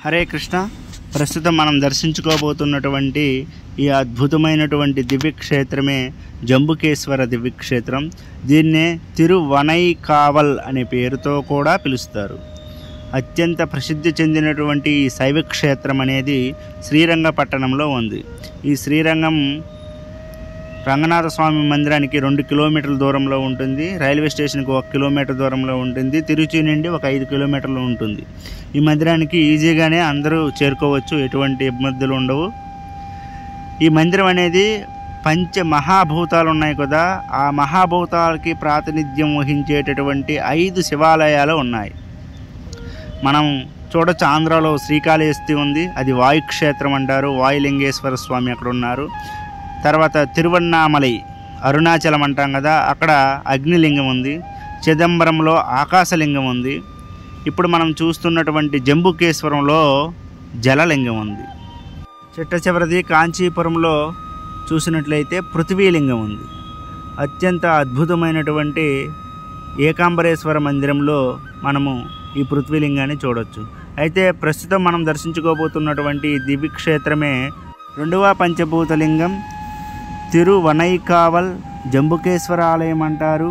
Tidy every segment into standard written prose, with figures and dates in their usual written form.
హరే కృష్ణ. ప్రస్తుతం మనం దర్శించుకోబోతున్నటువంటి ఈ అద్భుతమైనటువంటి దివ్యక్షేత్రమే జంబుకేశ్వర దివ్యక్షేత్రం. దీన్నే తిరువనైకావల్ అనే పేరుతో కూడా పిలుస్తారు. అత్యంత ప్రసిద్ధి చెందినటువంటి ఈ శైవ క్షేత్రం అనేది శ్రీరంగపట్టణంలో ఉంది. ఈ శ్రీరంగం రంగనాథ స్వామి మందిరానికి 2 కిలోమీటర్ల దూరంలో ఉంటుంది. రైల్వే స్టేషన్కి 1 కిలోమీటర్ దూరంలో ఉంటుంది. తిరుచి నుండి ఒక 5 కిలోమీటర్లు ఉంటుంది. ఈ మందిరానికి ఈజీగానే అందరూ చేరుకోవచ్చు, ఎటువంటి ఇబ్బందులు ఉండవు. ఈ మందిరం అనేది పంచ మహాభూతాలు ఉన్నాయి కదా, ఆ మహాభూతాలకి ప్రాతినిధ్యం వహించేటటువంటి 5 శివాలయాలు ఉన్నాయి. మనం చూడొచ్చు, ఆంధ్రాలో శ్రీకాళహస్తి ఉంది, అది వాయుక్షేత్రం అంటారు. వాయులింగేశ్వర స్వామి అక్కడ ఉన్నారు. తర్వాత తిరువన్నామలై అరుణాచలం అంటాం కదా, అక్కడ అగ్నిలింగం ఉంది. చిదంబరంలో ఆకాశలింగం ఉంది. ఇప్పుడు మనం చూస్తున్నటువంటి జంబుకేశ్వరంలో జలలింగం ఉంది. చిట్ట చివరిది కాంచీపురంలో చూసినట్లయితే పృథ్వీలింగం ఉంది. అత్యంత అద్భుతమైనటువంటి ఏకాంబరేశ్వర మందిరంలో మనము ఈ పృథ్వీలింగాన్ని చూడవచ్చు. అయితే ప్రస్తుతం మనం దర్శించుకోబోతున్నటువంటి దివ్యక్షేత్రమే 2వ పంచభూతలింగం తిరువనైకావల్ జంబుకేశ్వర ఆలయం అంటారు.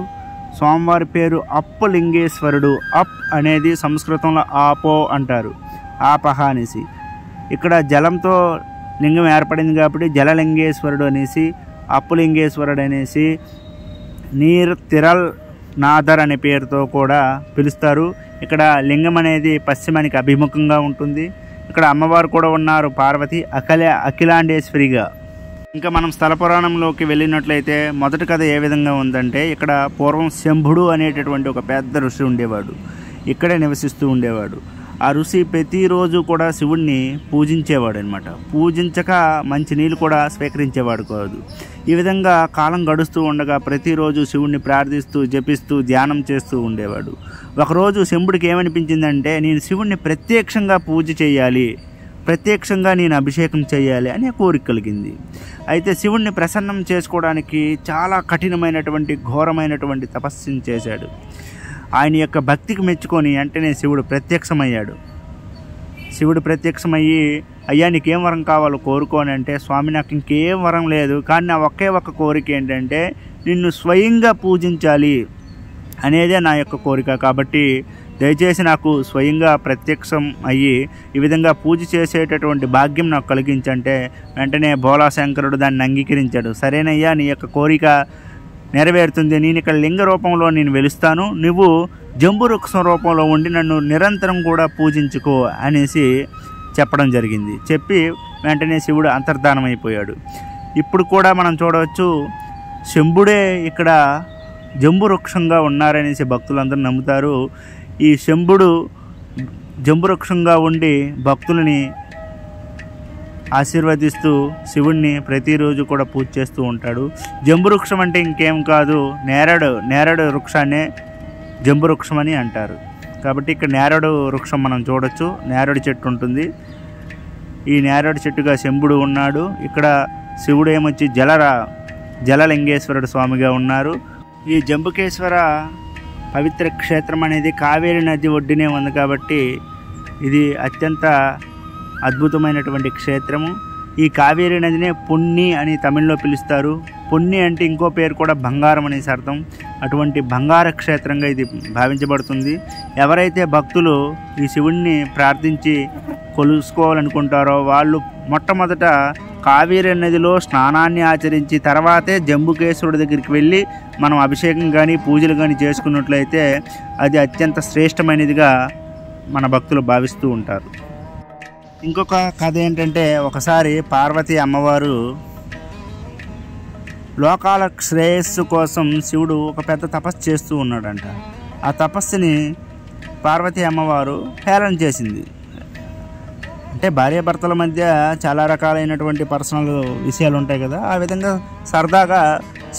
స్వామివారి పేరు అప్పలింగేశ్వరుడు. అప్ అనేది సంస్కృతంలో ఆపో అంటారు, ఆపహ అనేసి. ఇక్కడ జలంతో లింగం ఏర్పడింది కాబట్టి జలలింగేశ్వరుడు అనేసి, అప్పులింగేశ్వరుడు అనేసి, నీర్ తిరల్ నాథర్ అనే పేరుతో కూడా పిలుస్తారు. ఇక్కడ లింగం అనేది పశ్చిమానికి అభిముఖంగా ఉంటుంది. ఇక్కడ అమ్మవారు కూడా ఉన్నారు, పార్వతి అఖిలాండేశ్వరిగా. ఇంకా మనం స్థల పురాణంలోకి వెళ్ళినట్లయితే మొదటి కథ ఏ విధంగా ఉందంటే, ఇక్కడ పూర్వం శంభుడు అనేటటువంటి ఒక పెద్ద ఋషి ఉండేవాడు. ఇక్కడే నివసిస్తూ ఉండేవాడు. ఆ ఋషి ప్రతిరోజు కూడా శివుణ్ణి పూజించేవాడు అనమాట. పూజించక మంచి నీళ్ళు కూడా స్వీకరించేవాడు కాదు. ఈ విధంగా కాలం గడుస్తూ ఉండగా ప్రతిరోజు శివుణ్ణి ప్రార్థిస్తూ జపిస్తూ ధ్యానం చేస్తూ ఉండేవాడు. ఒకరోజు శంభుడికి ఏమనిపించిందంటే, నేను శివుణ్ణి ప్రత్యక్షంగా పూజ చేయాలి, ప్రత్యక్షంగా నేను అభిషేకం చేయాలి అనే కోరిక కలిగింది. అయితే శివుణ్ణి ప్రసన్నం చేసుకోవడానికి చాలా కఠినమైనటువంటి ఘోరమైనటువంటి తపస్సుని చేశాడు. ఆయన యొక్క భక్తికి మెచ్చుకొని వెంటనే శివుడు ప్రత్యక్షమయ్యాడు. శివుడు ప్రత్యక్షమయ్యి, అయ్యా నీకేం వరం కావాలో కోరుకోని అంటే, స్వామి నాకు ఇంకేం వరం లేదు, కానీ నా ఒకే ఒక్క కోరిక ఏంటంటే నిన్ను స్వయంగా పూజించాలి అనేదే నా యొక్క కోరిక. కాబట్టి దయచేసి నాకు స్వయంగా ప్రత్యక్షం అయ్యి ఈ విధంగా పూజ చేసేటటువంటి భాగ్యం నాకు కలిగించంటే, వెంటనే భోలాశంకరుడు దాన్ని అంగీకరించాడు. సరేనయ్యా, నీ యొక్క కోరిక నెరవేరుతుంది. నేను ఇక్కడ లింగ రూపంలో నేను వెలుస్తాను, నువ్వు జంబు వృక్షం రూపంలో ఉండి నన్ను నిరంతరం కూడా పూజించుకో అనేసి చెప్పడం జరిగింది. చెప్పి వెంటనే శివుడు అంతర్ధానం అయిపోయాడు. ఇప్పుడు కూడా మనం చూడవచ్చు, శంభుడే ఇక్కడ జంబు వృక్షంగా ఉన్నారనేసి భక్తులందరూ నమ్ముతారు. ఈ శంభుడు జంబు వృక్షంగా ఉండి భక్తులని ఆశీర్వదిస్తూ శివుణ్ణి ప్రతిరోజు కూడా పూజ చేస్తూ ఉంటాడు. జంబు వృక్షం అంటే ఇంకేం కాదు, నేరేడు వృక్షాన్నే జంబు వృక్షం అని అంటారు. కాబట్టి ఇక్కడ నేరేడు వృక్షం మనం చూడొచ్చు, నేరేడు చెట్టు ఉంటుంది. ఈ నేరేడు చెట్టుగా శంభుడు ఉన్నాడు. ఇక్కడ శివుడు ఏమొచ్చి జలలింగేశ్వరుడు స్వామిగా ఉన్నారు. ఈ జంబుకేశ్వర పవిత్ర క్షేత్రం అనేది కావేరి నది ఒడ్డునే ఉంది కాబట్టి ఇది అత్యంత అద్భుతమైనటువంటి క్షేత్రము. ఈ కావేరి నదినే పుణ్ణి అని తమిళ్లో పిలుస్తారు. పుణ్ణి అంటే ఇంకో పేరు కూడా బంగారం అనేసి అర్థం. అటువంటి బంగార క్షేత్రంగా ఇది భావించబడుతుంది. ఎవరైతే భక్తులు ఈ శివుణ్ణి ప్రార్థించి కొలుసుకోవాలనుకుంటారో వాళ్ళు మొట్టమొదట కావేరి నదిలో స్నానాన్ని ఆచరించి తర్వాతే జంబుకేశ్వరుడి దగ్గరికి వెళ్ళి మనం అభిషేకం కానీ పూజలు కానీ చేసుకున్నట్లయితే అది అత్యంత శ్రేష్టమైనదిగా మన భక్తులు భావిస్తూ ఉంటారు. ఇంకొక కథ ఏంటంటే, ఒకసారి పార్వతీ అమ్మవారు లోకాల శ్రేయస్సు కోసం శివుడు ఒక పెద్ద తపస్సు చేస్తూ ఉన్నాడంట. ఆ తపస్సుని పార్వతీ అమ్మవారు హేళన చేసింది. అంటే భార్యాభర్తల మధ్య చాలా రకాలైనటువంటి పర్సనల్ విషయాలు ఉంటాయి కదా, ఆ విధంగా సరదాగా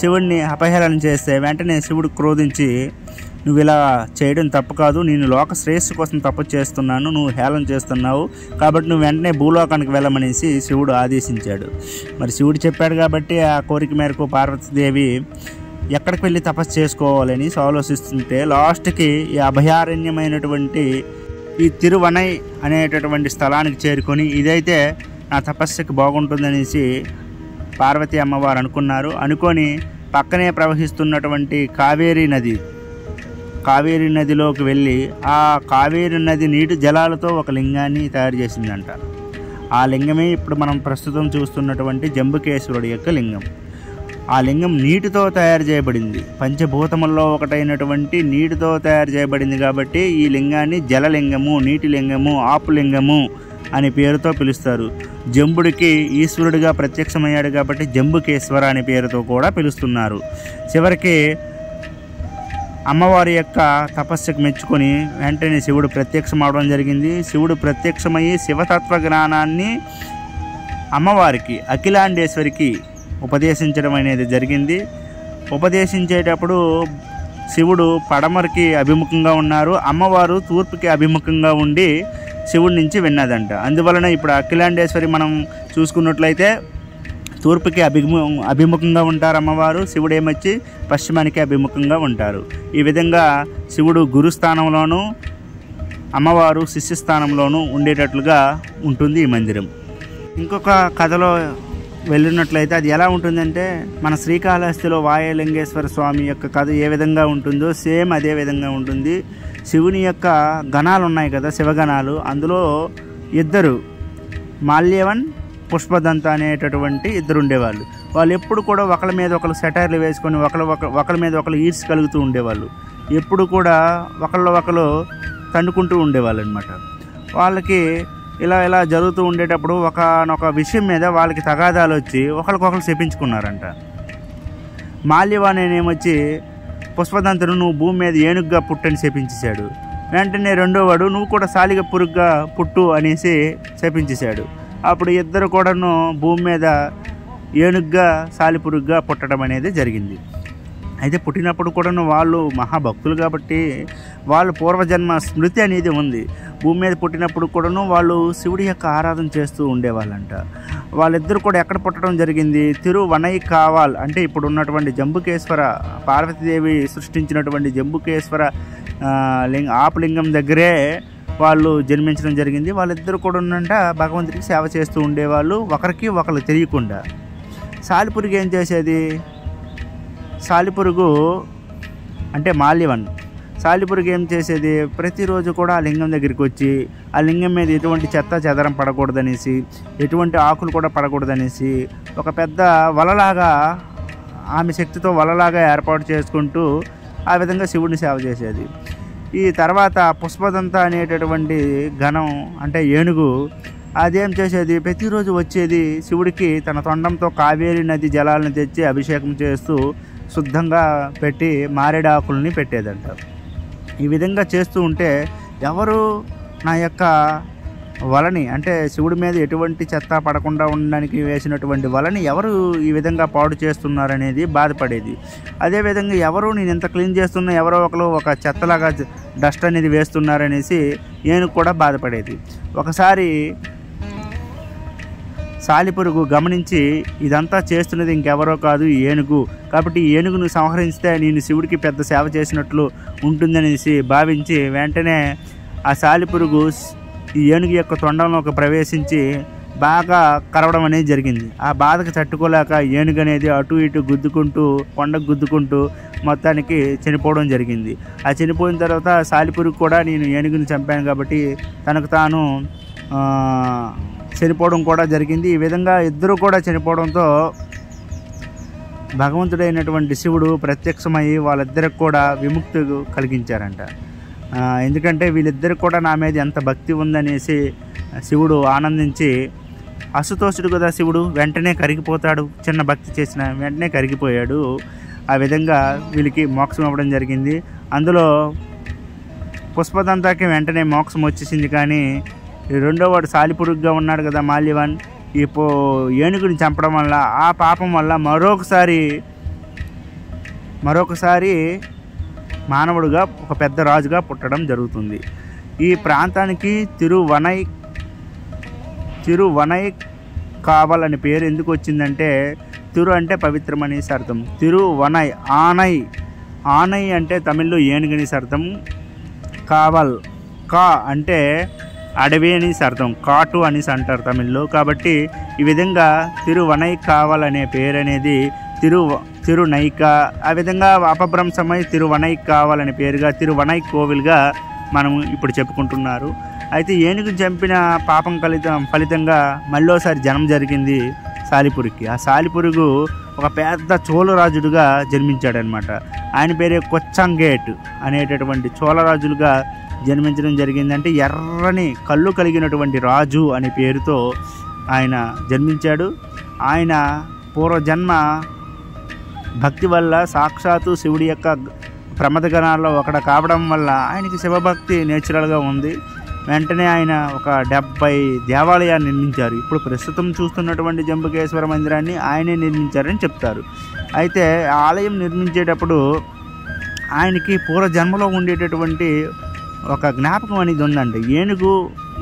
శివుడిని అపహేళన చేస్తే వెంటనే శివుడు క్రోధించి, నువ్వు ఇలా చేయడం తప్పు కాదు, నేను లోక శ్రేయస్సు కోసం తప్పు చేస్తున్నాను, నువ్వు హేళన చేస్తున్నావు, కాబట్టి నువ్వు వెంటనే భూలోకానికి వెళ్ళమనేసి శివుడు ఆదేశించాడు. మరి శివుడు చెప్పాడు కాబట్టి ఆ కోరిక మేరకు పార్వతీదేవి ఎక్కడికి వెళ్ళి తపస్సు చేసుకోవాలని ఆలోచిస్తుంటే లాస్ట్కి ఈ అభయారణ్యమైనటువంటి ఈ తిరువనై అనేటటువంటి స్థలానికి చేరుకొని ఇదైతే నా తపస్సుకి బాగుంటుందనేసి పార్వతీ అమ్మవారు అనుకొని పక్కనే ప్రవహిస్తున్నటువంటి కావేరీ నదిలోకి వెళ్ళి ఆ కావేరీ నది నీటి జలాలతో ఒక లింగాన్ని తయారు చేసిందంట. ఆ లింగమే ఇప్పుడు మనం ప్రస్తుతం చూస్తున్నటువంటి జంబుకేశ్వరుడి యొక్క లింగం. ఆ లింగం నీటితో తయారు చేయబడింది, పంచభూతముల్లో ఒకటైనటువంటి నీటితో తయారు చేయబడింది. కాబట్టి ఈ లింగాన్ని జలలింగము, నీటి లింగము, ఆపులింగము అనే పేరుతో పిలుస్తారు. జంబుడికి ఈశ్వరుడిగా ప్రత్యక్షమయ్యాడు కాబట్టి జంబుకేశ్వర అనే పేరుతో కూడా పిలుస్తున్నారు. చివరికి అమ్మవారి యొక్క తపస్సుకు మెచ్చుకొని వెంటనే శివుడు ప్రత్యక్షమవడం జరిగింది. శివుడు ప్రత్యక్షమయ్యి శివతత్వ జ్ఞానాన్ని అమ్మవారికి అఖిలాండేశ్వరికి ఉపదేశించడం అనేది జరిగింది. ఉపదేశించేటప్పుడు శివుడు పడమరికి అభిముఖంగా ఉన్నారు, అమ్మవారు తూర్పుకి అభిముఖంగా ఉండి శివుడి నుంచి విన్నదంట. అందువలన ఇప్పుడు అఖిలాండేశ్వరి మనం చూసుకున్నట్లయితే తూర్పుకి అభిముఖంగా ఉంటారు అమ్మవారు, శివుడు ఏమొచ్చి పశ్చిమానికి అభిముఖంగా ఉంటారు. ఈ విధంగా శివుడు గురుస్థానంలోనూ అమ్మవారు శిష్యస్థానంలోనూ ఉండేటట్లుగా ఉంటుంది ఈ మందిరం. ఇంకొక కథలో వెళ్ళినట్లయితే అది ఎలా ఉంటుందంటే, మన శ్రీకాళహస్తిలో వాయులింగేశ్వర స్వామి యొక్క కథ ఏ విధంగా ఉంటుందో సేమ్ అదే విధంగా ఉంటుంది. శివుని యొక్క గణాలు ఉన్నాయి కదా, శివగణాలు, అందులో ఇద్దరు మాల్యవన్, పుష్పదంత అనేటటువంటి ఇద్దరు ఉండేవాళ్ళు. వాళ్ళు ఎప్పుడు కూడా ఒకళ్ళ మీద ఒకళ్ళు సెటైర్లు వేసుకొని ఒకళ్ళ మీద ఒకళ్ళు ఈర్స్ కలుగుతూ ఉండేవాళ్ళు. ఎప్పుడు కూడా ఒకళ్ళు తండుకుంటూ ఉండేవాళ్ళు అనమాట. వాళ్ళకి ఇలా జరుగుతూ ఉండేటప్పుడు ఒకనొక విషయం మీద వాళ్ళకి తగాదాలు వచ్చి ఒకరికొకరు చెప్పించుకున్నారంట. మాల్యవానేమొచ్చి పుష్పదంతను నువ్వు భూమి మీద ఏనుగ్గా పుట్టని చెప్పించేశాడు. వెంటనే రెండో వాడు నువ్వు కూడా సాలిగ పురుగుగా పుట్టు అనేసి చెప్పించేశాడు. అప్పుడు ఇద్దరు కూడాను భూమి మీద ఏనుగ్గా సాలిపురుగుగా పుట్టడం అనేది జరిగింది. అయితే పుట్టినప్పుడు కూడాను వాళ్ళు మహాభక్తులు కాబట్టి వాళ్ళు పూర్వజన్మ స్మృతి అనేది ఉంది. భూమి మీద పుట్టినప్పుడు కూడాను వాళ్ళు శివుడి యొక్క ఆరాధన చేస్తూ ఉండేవాళ్ళంట. వాళ్ళిద్దరు కూడా ఎక్కడ పుట్టడం జరిగింది, తిరువనైకావల్ అంటే ఇప్పుడు ఉన్నటువంటి జంబుకేశ్వర, పార్వతీదేవి సృష్టించినటువంటి జంబుకేశ్వర ఆపులింగం దగ్గరే వాళ్ళు జన్మించడం జరిగింది. వాళ్ళిద్దరు కూడా ఉన్నంట భగవంతుడికి సేవ చేస్తూ ఉండేవాళ్ళు, ఒకరికి ఒకరు తెలియకుండా. సాలిపురుగు ఏం చేసేది, సాలిపురుగు అంటే మాల్యవన్, సాలిపురుగు ఏం చేసేది, ప్రతిరోజు కూడా ఆ లింగం దగ్గరికి వచ్చి ఆ లింగం మీద ఎటువంటి చెత్త చెదరం పడకూడదనేసి, ఎటువంటి ఆకులు కూడా పడకూడదనేసి ఒక పెద్ద వలలాగా ఆమె శక్తితో వలలాగా ఏర్పాటు చేసుకుంటూ ఆ విధంగా శివుడిని సేవ చేసేది. ఈ తర్వాత పుష్పదంత అనేటటువంటి గణం అంటే ఏనుగు అదేం చేసేది, ప్రతిరోజు వచ్చేది శివుడికి తన తొండంతో కావేరీ నది జలాలను తెచ్చి అభిషేకం చేస్తూ శుద్ధంగా పెట్టి మారేడాకుల్ని పెట్టేదంట. ఈ విధంగా చేస్తూ ఉంటే ఎవరు నా యొక్క వలని అంటే శివుడి మీద ఎటువంటి చెత్త పడకుండా ఉండడానికి వేసినటువంటి వలని ఎవరు ఈ విధంగా పాడు చేస్తున్నారనేది బాధపడేది. అదేవిధంగా ఎవరు నేను ఎంత క్లీన్ చేస్తున్నా ఎవరో ఒకరు ఒక చెత్తలాగా డస్ట్ అనేది వేస్తున్నారనేసి ఏనుగు కూడా బాధపడేది. ఒకసారి సాలిపురుగు గమనించి ఇదంతా చేస్తున్నది ఇంకెవరో కాదు ఈ ఏనుగు, కాబట్టి ఈ ఏనుగును సంహరిస్తే నేను శివుడికి పెద్ద సేవ చేసినట్లు ఉంటుందనేసి భావించి వెంటనే ఆ సాలిపురుగు ఈ ఏనుగు యొక్క తొండంలోకి ప్రవేశించి బాగా కరవడం అనేది జరిగింది. ఆ బాధకు తట్టుకోలేక ఏనుగు అనేది అటు ఇటు గుద్దుకుంటూ కొండకు గుద్దుకుంటూ మొత్తానికి చనిపోవడం జరిగింది. ఆ చనిపోయిన తర్వాత సాలిపురుగు కూడా నేను ఏనుగుని చంపాను కాబట్టి తనకు తాను చనిపోవడం కూడా జరిగింది. ఈ విధంగా ఇద్దరు కూడా చనిపోవడంతో భగవంతుడైనటువంటి శివుడు ప్రత్యక్షమయ్యి వాళ్ళిద్దరికి కూడా విముక్తి కలిగించారంట. ఎందుకంటే వీళ్ళిద్దరికి కూడా నా మీద ఎంత భక్తి ఉందనేసి శివుడు ఆనందించి, అసుతోషుడు కదా శివుడు, వెంటనే కరిగిపోతాడు, చిన్న భక్తి చేసిన వెంటనే కరిగిపోయాడు. ఆ విధంగా వీళ్ళకి మోక్షం ఇవ్వడం జరిగింది. అందులో పుష్పదంతాకి వెంటనే మోక్షం వచ్చేసింది. కానీ రెండో వాడు సాలిపురుగ్గా ఉన్నాడు కదా మాల్యవన్, ఏనుగుని చంపడం వల్ల ఆ పాపం వల్ల మరొకసారి మానవుడుగా ఒక పెద్ద రాజుగా పుట్టడం జరుగుతుంది. ఈ ప్రాంతానికి తిరువనైకావల్ అనే పేరు ఎందుకు వచ్చిందంటే, తిరు అంటే పవిత్రమనేసి అర్థం, తిరువనై ఆనై అంటే తమిళ్లో ఏనుగనేసి అర్థం, కావల్ కా అంటే అడవి అనేసి అర్థం, కాటు అనేసి అంటారు తమిళ్లో. కాబట్టి ఈ విధంగా తిరువనైకావల్ అనే పేరు అనేది తిరునైక, ఆ విధంగా అపభ్రంశమై తిరువనైకావల్ అనే పేరుగా తిరువనైకోవిల్గా మనం ఇప్పుడు చెప్పుకుంటున్నారు. అయితే ఏనుగు చంపిన పాపం ఫలితంగా మళ్ళోసారి జన్మ జరిగింది సాలిపురికి. ఆ సాలిపురుగు ఒక పెద్ద చోళరాజుడుగా జన్మించాడనమాట. ఆయన పేరే కొచ్చంగేట్ అనేటటువంటి చోళరాజులుగా జన్మించడం జరిగింది. అంటే ఎర్రని కళ్ళు కలిగినటువంటి రాజు అనే పేరుతో ఆయన జన్మించాడు. ఆయన పూర్వజన్మ భక్తి వల్ల సాక్షాత్తు శివుడి యొక్క ప్రమదగణాల్లో ఒకటి కావడం వల్ల ఆయనకి శివభక్తి నేచురల్గా ఉంది. వెంటనే ఆయన ఒక 70 దేవాలయాన్ని నిర్మించారు. ఇప్పుడు ప్రస్తుతం చూస్తున్నటువంటి జంబుకేశ్వర మందిరాన్ని ఆయనే నిర్మించారని చెప్తారు. అయితే ఆలయం నిర్మించేటప్పుడు ఆయనకి పూర్వజన్మలో ఉండేటటువంటి ఒక జ్ఞాపకం అనేది ఉందండి. ఏనుగు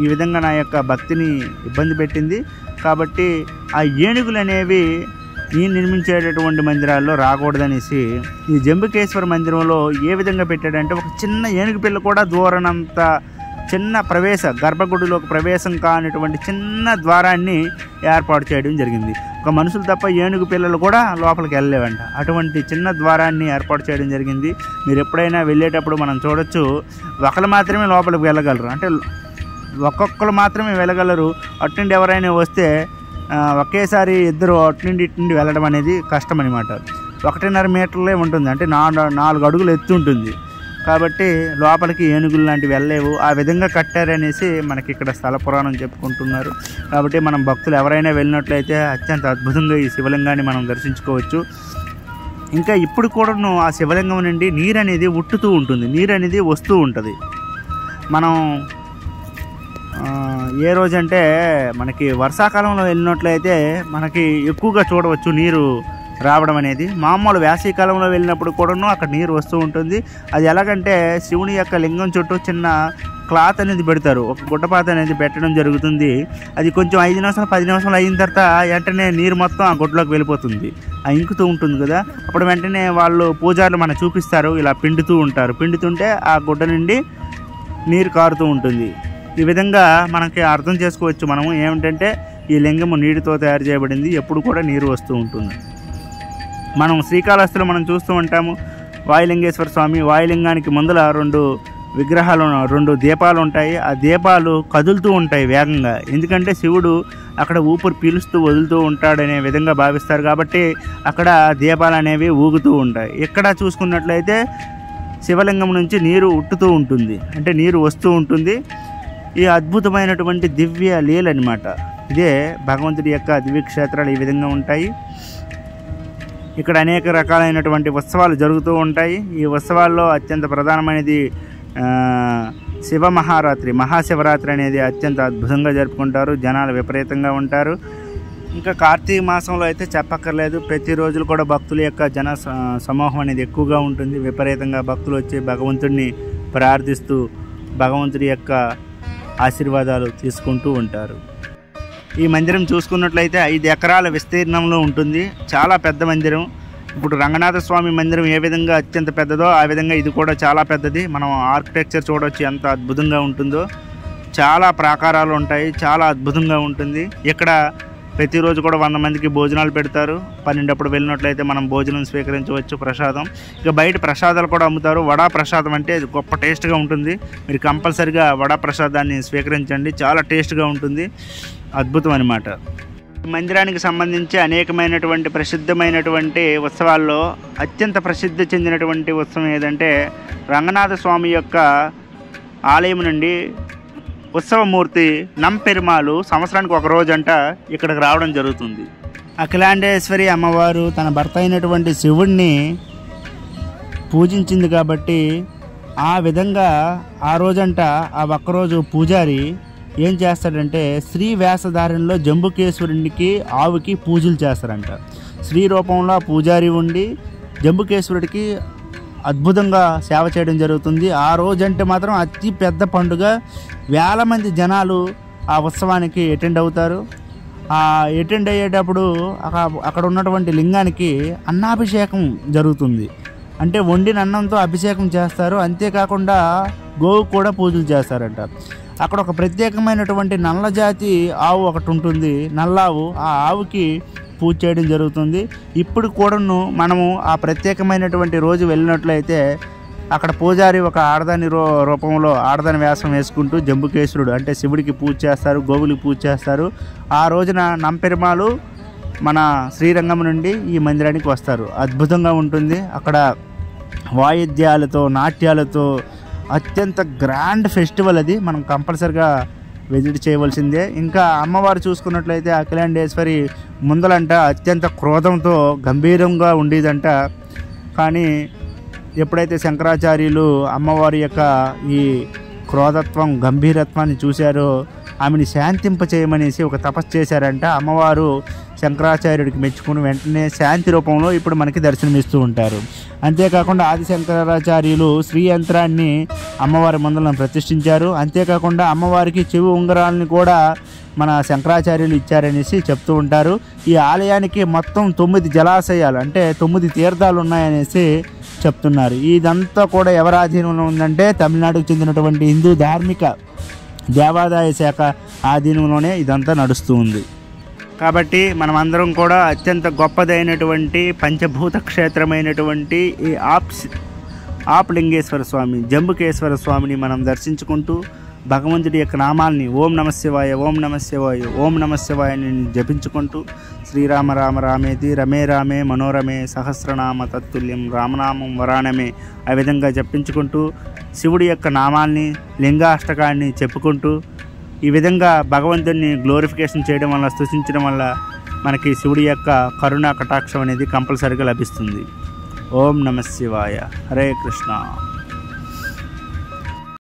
ఈ విధంగా నా యొక్క భక్తిని ఇబ్బంది పెట్టింది కాబట్టి ఆ ఏనుగులు అనేవి ఈ నిర్మించేటటువంటి మందిరాల్లో రాకూడదనేసి ఈ జంబుకేశ్వర మందిరంలో ఏ విధంగా పెట్టాడంటే ఒక చిన్న ఏనుగు పిల్ల కూడా దూరనంత చిన్న గర్భగుడిలోకి ప్రవేశం కానిటువంటి చిన్న ద్వారాన్ని ఏర్పాటు చేయడం జరిగింది. ఒక మనుషులు తప్ప ఏనుగు పిల్లలు కూడా లోపలికి వెళ్ళలేవంట. అటువంటి చిన్న ద్వారాన్ని ఏర్పాటు చేయడం జరిగింది. మీరు ఎప్పుడైనా వెళ్ళేటప్పుడు మనం చూడొచ్చు, ఒకరు మాత్రమే లోపలికి వెళ్ళగలరు, అంటే ఒక్కొక్కరు మాత్రమే వెళ్ళగలరు. అటుండి ఎవరైనా వస్తే ఒకేసారి ఇద్దరు అటుండి ఇటుండి వెళ్ళడం అనేది కష్టం అనమాట. 1.5 మీటర్లే ఉంటుంది, అంటే 4 అడుగులు ఎత్తు ఉంటుంది. కాబట్టి లోపలికి ఏనుగులు లాంటివి వెళ్ళలేవు. ఆ విధంగా కట్టారనేసి మనకి ఇక్కడ స్థల పురాణం చెప్పుకుంటున్నారు. కాబట్టి మనం భక్తులు ఎవరైనా వెళ్ళినట్లయితే అత్యంత అద్భుతంగా ఈ శివలింగాన్ని మనం దర్శించుకోవచ్చు. ఇంకా ఇప్పుడు కూడాను ఆ శివలింగం నుండి నీరు అనేది ఉట్టుతూ ఉంటుంది, నీరు అనేది వస్తూ ఉంటుంది. మనం ఏ రోజంటే మనకి వర్షాకాలంలో వెళ్ళినట్లయితే మనకి ఎక్కువగా చూడవచ్చు నీరు రావడం అనేది. మామూలు వేసవికాలంలో వెళ్ళినప్పుడు కూడాను అక్కడ నీరు వస్తూ ఉంటుంది. అది ఎలాగంటే శివుని యొక్క లింగం చుట్టూ చిన్న క్లాత్ అనేది పెడతారు, ఒక గుడ్డపాత అనేది పెట్టడం జరుగుతుంది. అది కొంచెం 5 నిమిషాలు 10 నిమిషాలు అయిన తర్వాత వెంటనే నీరు మొత్తం ఆ గుడ్డలోకి వెళ్ళిపోతుంది, ఆ ఇంకుతూ ఉంటుంది కదా. అప్పుడు వెంటనే వాళ్ళు పూజారులు మనకు చూపిస్తారు, ఇలా పిండుతూ ఉంటారు. పిండుతుంటే ఆ గుడ్డ నుండి నీరు కారుతూ ఉంటుంది. ఈ విధంగా మనకి అర్థం చేసుకోవచ్చు మనము ఏమిటంటే ఈ లింగము నీటితో తయారు చేయబడింది, ఎప్పుడు కూడా నీరు వస్తూ ఉంటుంది. మనం శ్రీకాళహస్తిలో మనం చూస్తూ ఉంటాము వాయులింగేశ్వర స్వామి. వాయులింగానికి ముందల 2 విగ్రహాలు, 2 దీపాలు ఉంటాయి. ఆ దీపాలు కదులుతూ ఉంటాయి వేగంగా, ఎందుకంటే శివుడు అక్కడ ఊపిరి పీలుస్తూ వదులుతూ ఉంటాడనే విధంగా భావిస్తారు. కాబట్టి అక్కడ దీపాలు అనేవి ఊగుతూ ఉంటాయి. ఇక్కడ చూసుకున్నట్లయితే శివలింగం నుంచి నీరు ఉట్టుతూ ఉంటుంది, అంటే నీరు వస్తూ ఉంటుంది. ఈ అద్భుతమైనటువంటి దివ్య లీల అనమాట. ఇదే భగవంతుడి యొక్క దివ్యక్షేత్రాలు ఈ విధంగా ఉంటాయి. ఇక్కడ అనేక రకాలైనటువంటి ఉత్సవాలు జరుగుతూ ఉంటాయి. ఈ ఉత్సవాల్లో అత్యంత ప్రధానమైనది మహాశివరాత్రి అనేది అత్యంత అద్భుతంగా జరుపుకుంటారు. జనాలు విపరీతంగా ఉంటారు. ఇంకా కార్తీక మాసంలో అయితే చెప్పక్కర్లేదు, ప్రతిరోజు కూడా భక్తుల యొక్క సమూహం అనేది ఎక్కువగా ఉంటుంది. విపరీతంగా భక్తులు వచ్చి భగవంతుడిని ప్రార్థిస్తూ భగవంతుడి యొక్క ఆశీర్వాదాలు తీసుకుంటూ ఉంటారు. ఈ మందిరం చూసుకున్నట్లయితే 5 ఎకరాల విస్తీర్ణంలో ఉంటుంది, చాలా పెద్ద మందిరం. ఇప్పుడు రంగనాథ స్వామి మందిరం ఏ విధంగా అత్యంత పెద్దదో ఆ విధంగా ఇది కూడా చాలా పెద్దది. మనం ఆర్కిటెక్చర్ చూడవచ్చు ఎంత అద్భుతంగా ఉంటుందో. చాలా ప్రాకారాలు ఉంటాయి, చాలా అద్భుతంగా ఉంటుంది. ఇక్కడ ప్రతిరోజు కూడా 100 మందికి భోజనాలు పెడతారు. 12 వెళ్ళినట్లయితే మనం భోజనం స్వీకరించవచ్చు, ప్రసాదం. ఇక బయట ప్రసాదాలు కూడా అమ్ముతారు. వడా ప్రసాదం అంటే గొప్ప టేస్ట్గా ఉంటుంది. మీరు కంపల్సరిగా వడా ప్రసాదాన్ని స్వీకరించండి, చాలా టేస్ట్గా ఉంటుంది, అద్భుతం అన్నమాట. మందిరానికి సంబంధించి అనేకమైనటువంటి ప్రసిద్ధమైనటువంటి ఉత్సవాల్లో అత్యంత ప్రసిద్ధి చెందినటువంటి ఉత్సవం ఏదంటే రంగనాథ స్వామి యొక్క ఆలయం నుండి ఉత్సవమూర్తి నంపెరుమాలు సంవత్సరానికి 1 రోజంట ఇక్కడికి రావడం జరుగుతుంది. అఖిలాండేశ్వరి అమ్మవారు తన భర్త అయినటువంటి శివుణ్ణి పూజించింది కాబట్టి ఆ విధంగా ఆ రోజంట ఆ 1 రోజు పూజారి ఏం చేస్తాడంటే శ్రీ వేషధారణలో జంబుకేశ్వరునికి ఆవుకి పూజలు చేస్తారంట. శ్రీ రూపంలో పూజారి ఉండి జంబుకేశ్వరుడికి అద్భుతంగా సేవ చేయడం జరుగుతుంది. ఆ రోజంటే మాత్రం అతి పెద్ద పండుగ. వేల మంది జనాలు ఆ ఉత్సవానికి అటెండ్ అవుతారు. అటెండ్ అయ్యేటప్పుడు అక్కడ ఉన్నటువంటి లింగానికి అన్నాభిషేకం జరుగుతుంది. అంటే వండిన అన్నంతో అభిషేకం చేస్తారు. అంతేకాకుండా గోవు కూడా పూజలు చేస్తారంట. అక్కడ ఒక ప్రత్యేకమైనటువంటి నల్ల జాతి ఆవు ఒకటి ఉంటుంది, నల్లావు. ఆ ఆవుకి పూజ చేయడం జరుగుతుంది. ఇప్పుడు కూడాను మనము ఆ ప్రత్యేకమైనటువంటి రోజు వెళ్ళినట్లయితే అక్కడ పూజారి ఒక ఆడదాని రూపంలో ఆడదాని వేషం వేసుకుంటూ జంబుకేశ్వరుడు అంటే శివుడికి పూజ చేస్తారు, గోవులకి పూజ చేస్తారు. ఆ రోజున నంపెరుమాళు మన శ్రీరంగం నుండి ఈ మందిరానికి వస్తారు. అద్భుతంగా ఉంటుంది. అక్కడ వాయిద్యాలతో నాట్యాలతో అత్యంత గ్రాండ్ ఫెస్టివల్ అది. మనం కంపల్సరిగా విజిట్ చేయవలసిందే. ఇంకా అమ్మవారు చూసుకున్నట్లయితే అఖిలాండేశ్వరి ముందలంట అత్యంత క్రోధంతో గంభీరంగా ఉండేదంట. కానీ ఎప్పుడైతే శంకరాచార్యులు అమ్మవారి యొక్క ఈ క్రోధత్వం గంభీరత్వాన్ని చూశారో ఆమెని శాంతింప చేయమనేసి ఒక తపస్సు చేశారంట. అమ్మవారు శంకరాచార్యుడికి మెచ్చుకుని వెంటనే శాంతి రూపంలో ఇప్పుడు మనకి దర్శనమిస్తూ ఉంటారు. అంతేకాకుండా ఆది శంకరాచార్యులు శ్రీ యంత్రాన్ని అమ్మవారి ముందలను ప్రతిష్ఠించారు. అంతేకాకుండా అమ్మవారికి చెవి ఉంగరాలని కూడా మన శంకరాచార్యులు ఇచ్చారనేసి చెప్తూ ఉంటారు. ఈ ఆలయానికి మొత్తం 9 జలాశయాలు అంటే 9 తీర్థాలు ఉన్నాయనేసి చెప్తున్నారు. ఇదంతా కూడా ఎవరి ఆధీనంలో ఉందంటే తమిళనాడుకు చెందినటువంటి హిందూ ధార్మిక దేవాదాయ శాఖ ఆధీనంలోనే ఇదంతా నడుస్తూ ఉంది. కాబట్టి మనమందరం కూడా అత్యంత గొప్పదైనటువంటి పంచభూత క్షేత్రమైనటువంటి ఈ ఆప్లింగేశ్వర స్వామి జంబుకేశ్వర స్వామిని మనం దర్శించుకుంటూ భగవంతుడి యొక్క నామాల్ని ఓం నమ శివాయ ఓం నమ శివాయ ఓం నమ శివాయని జపించుకుంటూ శ్రీరామ రామ రామేతి రమే రామే మనోరమే సహస్రనామ తత్తుల్యం రామనామం వరాణమే ఆ విధంగా జపించుకుంటూ శివుడి యొక్క నామాల్ని లింగాష్టకాన్ని చెప్పుకుంటూ ఈ విధంగా భగవంతుడిని గ్లోరిఫికేషన్ చేయడం వల్ల స్తుతించడం వల్ల మనకి శివుడి యొక్క కరుణా కటాక్షం అనేది కంపల్సరీగా లభిస్తుంది. ఓం నమ శివాయ. హరే కృష్ణ.